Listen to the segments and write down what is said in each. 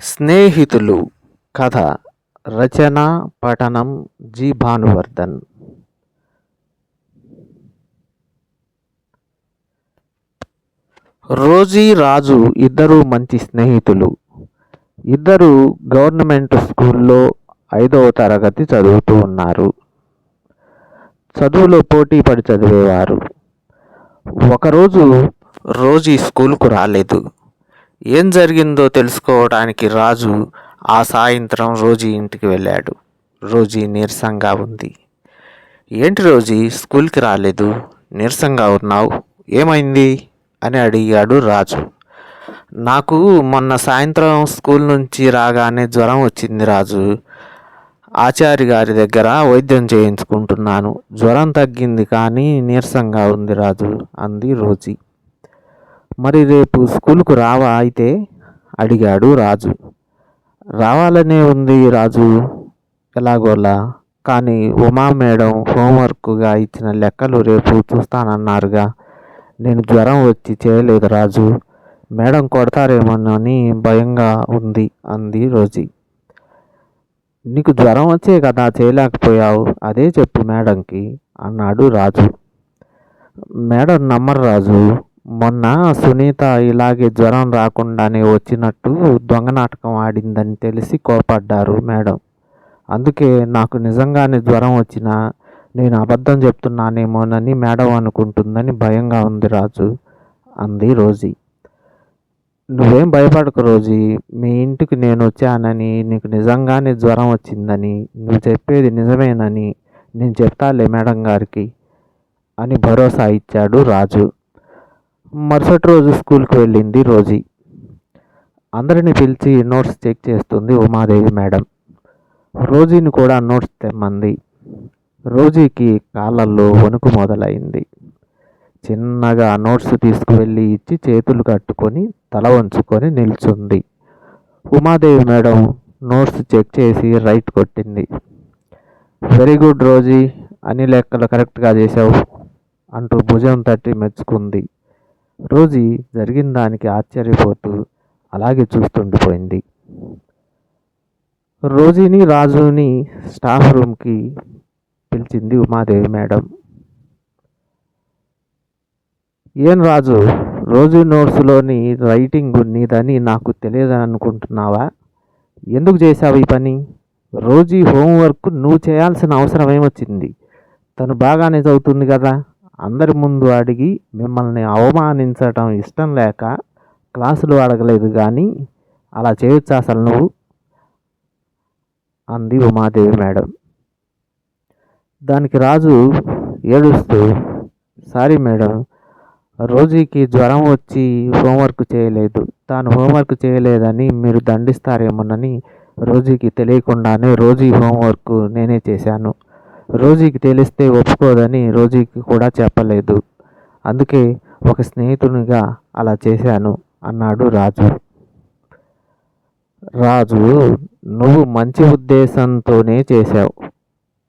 స్నేహితులు కథ రచన పఠనం జి భానువర్ధన్. రోజీ రాజు ఇద్దరు మంచి స్నేహితులు. ఇద్దరు గవర్నమెంట్ స్కూల్లో 5వ తరగతి చదువుతూ ఉన్నారు. చదువులో పోటీ పడి చదివేవారు. ఒకరోజు రోజీ స్కూల్కు రాలేదు. ఏం జరిగిందో తెలుసుకోవడానికి రాజు ఆ సాయంత్రం రోజీ ఇంటికి వెళ్ళాడు. రోజీ నీరసంగా ఉంది. ఏంటి రోజీ, స్కూల్కి రాలేదు, నీరసంగా ఉన్నావు, ఏమైంది అని అడిగాడు రాజు. నాకు మొన్న సాయంత్రం స్కూల్ నుంచి రాగానే జ్వరం వచ్చింది రాజు. ఆచార్య గారి దగ్గర వైద్యం చేయించుకుంటున్నాను. జ్వరం తగ్గింది కానీ నీరసంగా ఉంది రాజు అంది రోజీ. మరి రేపు స్కూల్కు రావా అయితే అడిగాడు రాజు. రావాలనే ఉంది రాజు ఎలాగోలా, కానీ ఉమా మేడం హోంవర్క్గా ఇచ్చిన లెక్కలు రేపు చూస్తానన్నారుగా. నేను జ్వరం వచ్చి చేయలేదు రాజు. మేడం కొడతారేమోనని భయంగా ఉంది అంది రోజీ. నీకు జ్వరం వచ్చే కదా చేయలేకపోయావు, అదే చెప్పు మేడంకి అన్నాడు రాజు. మేడం నమ్మరు రాజు. మొన్న సునీత ఇలాగే జ్వరం రాకుండానే వచ్చినట్టు దొంగ నాటకం ఆడిందని తెలిసి కోపడ్డారు మేడం. అందుకే నాకు నిజంగానే జ్వరం వచ్చినా నేను అబద్ధం చెప్తున్నానేమోనని మేడం అనుకుంటుందని భయంగా ఉంది రాజు అంది రోజీ. నువ్వేం భయపడకు రోజీ, మీ ఇంటికి నేను వచ్చానని, నీకు నిజంగానే జ్వరం వచ్చిందని, నువ్వు చెప్పేది నిజమేనని నేను చెప్తాలే మేడం గారికి అని భరోసా ఇచ్చాడు రాజు. మరుసటి రోజు స్కూల్కి వెళ్ళింది రోజీ. అందరిని పిలిచి నోట్స్ చెక్ చేస్తుంది ఉమాదేవి మేడం. రోజీని కూడా నోట్స్ తెమ్మంది. రోజీకి కాళ్ళల్లో వణుకు మొదలైంది. చిన్నగా నోట్స్ తీసుకువెళ్ళి ఇచ్చి చేతులు కట్టుకొని తల వంచుకొని నిల్చుంది. ఉమాదేవి మేడం నోట్స్ చెక్ చేసి రైట్ కొట్టింది. వెరీ గుడ్ రోజీ, అన్ని లెక్కలు కరెక్ట్గా చేసావు అంటూ భుజం తట్టి మెచ్చుకుంది. రోజీ జరిగిన దానికి ఆశ్చర్యపోతూ అలాగే చూస్తుండిపోయింది. రోజీని రాజుని స్టాఫ్ రూమ్కి పిలిచింది ఉమాదేవి మేడం. ఏం రాజు, రోజు నోట్స్లోని రైటింగ్ నీదని నాకు తెలియదని అనుకుంటున్నావా? ఎందుకు చేసావు ఈ పని? రోజీ హోంవర్క్ నువ్వు చేయాల్సిన అవసరం ఏమొచ్చింది? తను బాగానే చదువుతుంది కదా. అందరి ముందు అడిగి మిమ్మల్ని అవమానించటం ఇష్టం లేక క్లాసులు అడగలేదు, కానీ అలా చేయొచ్చు అసలు నువ్వు అంది ఉమాదేవి మేడం. దానికి రాజు ఏడుస్తూ, సారీ మేడం, రోజీకి జ్వరం వచ్చి హోంవర్క్ చేయలేదు. తాను హోంవర్క్ చేయలేదని మీరు దండిస్తారేమోనని రోజీకి తెలియకుండానే రోజీ హోంవర్క్ నేనే చేశాను. రోజీకి తెలిస్తే ఒప్పుకోదని రోజీకి కూడా చెప్పలేదు. అందుకే ఒక స్నేహితునిగా అలా చేశాను అన్నాడు రాజు. రాజు, నువ్వు మంచి ఉద్దేశంతోనే చేశావు,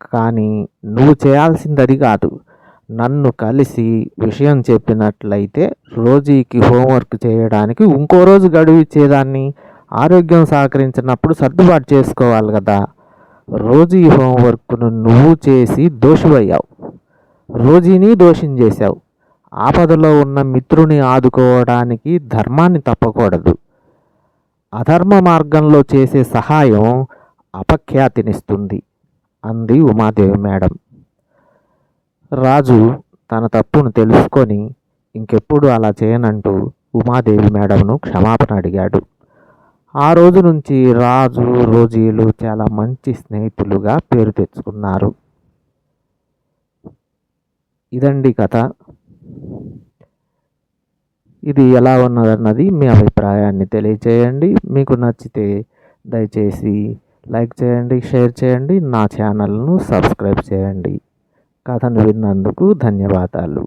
కానీ నువ్వు చేయాల్సింది అది కాదు. నన్ను కలిసి విషయం చెప్పినట్లయితే రోజీకి హోంవర్క్ చేయడానికి ఇంకో రోజు గడువు ఇచ్చేదాన్ని. ఆరోగ్యం సహకరించినప్పుడు సర్దుబాటు చేసుకోవాలి కదా. రోజీ హోంవర్క్ను నువ్వు చేసి దోషివయ్యావు. రోజీని దోషం చేశావు. ఆపదలో ఉన్న మిత్రుని ఆదుకోవడానికి ధర్మాన్ని తప్పకూడదు. అధర్మ మార్గంలో చేసే సహాయం అపఖ్యాతినిస్తుంది అంది ఉమాదేవి మేడం. రాజు తన తప్పును తెలుసుకొని ఇంకెప్పుడు అలా చేయనంటూ ఉమాదేవి మేడంను క్షమాపణ అడిగాడు. ఆ రోజు నుంచి రాజు రోజీలు చాలా మంచి స్నేహితులుగా పేరు తెచ్చుకున్నారు. ఇదండి కథ. ఇది ఎలా ఉన్నదన్నది మీ అభిప్రాయాన్ని తెలియచేయండి. మీకు నచ్చితే దయచేసి లైక్ చేయండి, షేర్ చేయండి, నా ఛానల్ను సబ్స్క్రైబ్ చేయండి. కథను విన్నందుకు ధన్యవాదాలు.